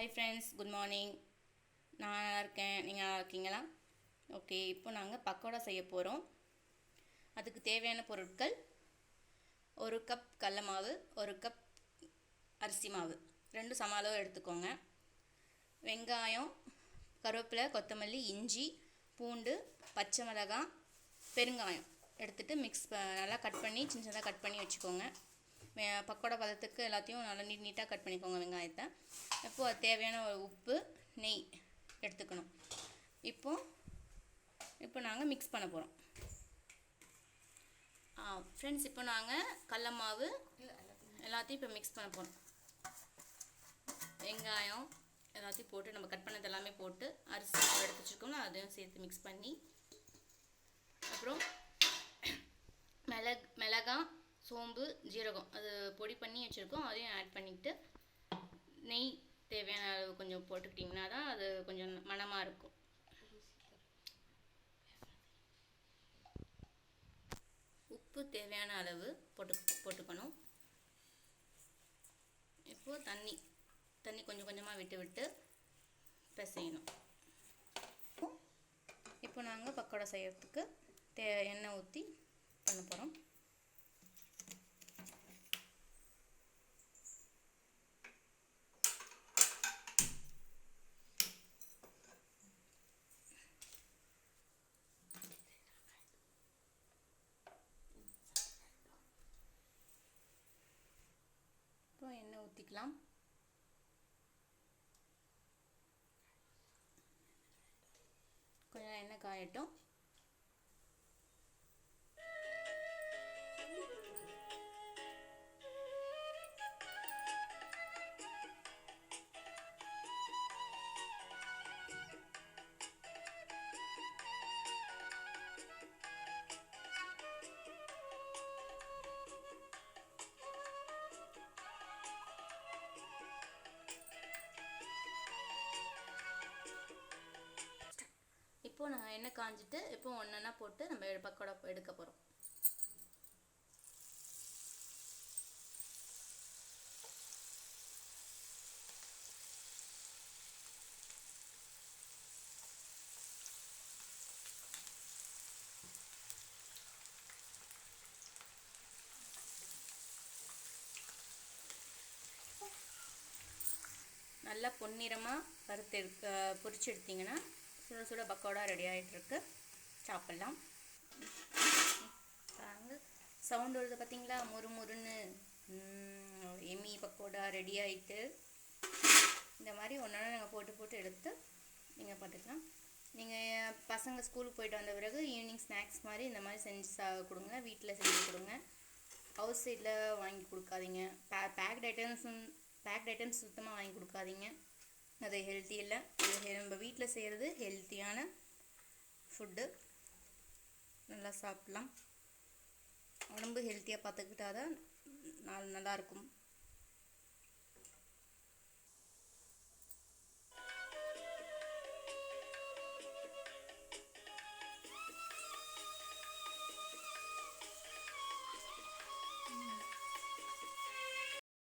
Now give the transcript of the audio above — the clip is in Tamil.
Hi friends, good morning. நான் நல்லா இருக்கேன். நீங்கள் நல்லா இருக்கீங்களா? ஓகே, இப்போ நாங்கள் பக்கோடா செய்ய போகிறோம். அதுக்கு தேவையான பொருட்கள்: 1 கப் கடல மாவு, 1 கப் அரிசி மாவு, 2 சம அளவு எடுத்துக்கோங்க. வெங்காயம், கருவேப்பிலை, கொத்தமல்லி, இஞ்சி, பூண்டு, பச்சை மிளகாய், பெருங்காயம் எடுத்துகிட்டு நல்லா கட் பண்ணி சின்ன சின்னதாக கட் பண்ணி வச்சுக்கோங்க. பக்கோடா பதத்துக்கு எல்லாத்தையும் நல்லா நீட்டாக கட் பண்ணிக்கோங்க வெங்காயத்தை. இப்போது அது தேவையான உப்பு, நெய் எடுத்துக்கணும். இப்போ நாங்கள் மிக்ஸ் பண்ண போகிறோம். ஃப்ரெண்ட்ஸ், இப்போ நாங்கள் கடல மாவு எல்லாத்தையும் இப்போ மிக்ஸ் பண்ண போகிறோம். வெங்காயம் எல்லாத்தையும் போட்டு நம்ம கட் பண்ணது எல்லாமே போட்டு அரிசி எடுத்து வச்சுருக்கோம்னா அதையும் சேர்த்து மிக்ஸ் பண்ணி, அப்புறம் மிளகாய், சோம்பு, ஜீரகம் அது பொடி பண்ணி வச்சுருக்கோம், அதையும் ஆட் பண்ணிக்கிட்டு நெய் தேவையான அளவு கொஞ்சம் போட்டுக்கிட்டிங்கன்னா தான் அது கொஞ்சம் மணமாக இருக்கும். உப்பு தேவையான அளவு போட்டுக்கணும். இப்போது தண்ணி கொஞ்சம் கொஞ்சமாக விட்டு பிசையணும். இப்போ நாங்கள் பக்கோடா செய்யறதுக்கு எண்ணெய் ஊற்றி பண்ண போகிறோம். இப்போ எண்ணெய் ஊற்றிக்கலாம். கொஞ்சம் எண்ணெய் காயட்டும். இப்போ நான் எண்ணெய் காஞ்சிட்டு இப்போ ஒன்றா போட்டு நம்ம பக்கோடா எடுக்க போகிறோம். நல்லா பொன்னிறமாக பொரிச்சு எடுத்திங்கன்னா சுட சுட பக்கோடா ரெடி ஆகிட்டுருக்கு. சாப்பிட்லாம். சவுண்ட் வருது பார்த்தீங்களா? முறுமுறுன்னு எம்மி பக்கோடா ரெடி ஆகிட்டு. இந்த மாதிரி ஒன்றா நாங்கள் போட்டு எடுத்து நீங்கள் பார்த்துக்கலாம். நீங்கள் பசங்க ஸ்கூலுக்கு போயிட்டு வந்த பிறகு ஈவினிங் ஸ்நாக்ஸ் மாதிரி இந்த மாதிரி செஞ்சு கொடுங்க. வீட்டில் செஞ்சு கொடுங்க. அவுட் சைடில் வாங்கி கொடுக்காதீங்க. பேக்ட் ஐட்டம்ஸ் சுத்தமாக வாங்கி கொடுக்காதீங்க. அது ஹெல்த்தி இல்லை. நம்ம வீட்டில் செய்கிறது ஹெல்த்தியான ஃபுட்டு. நல்லா சாப்பிட்லாம். உடம்பு ஹெல்த்தியாக பார்த்துக்கிட்டா தான் நல்லாயிருக்கும்.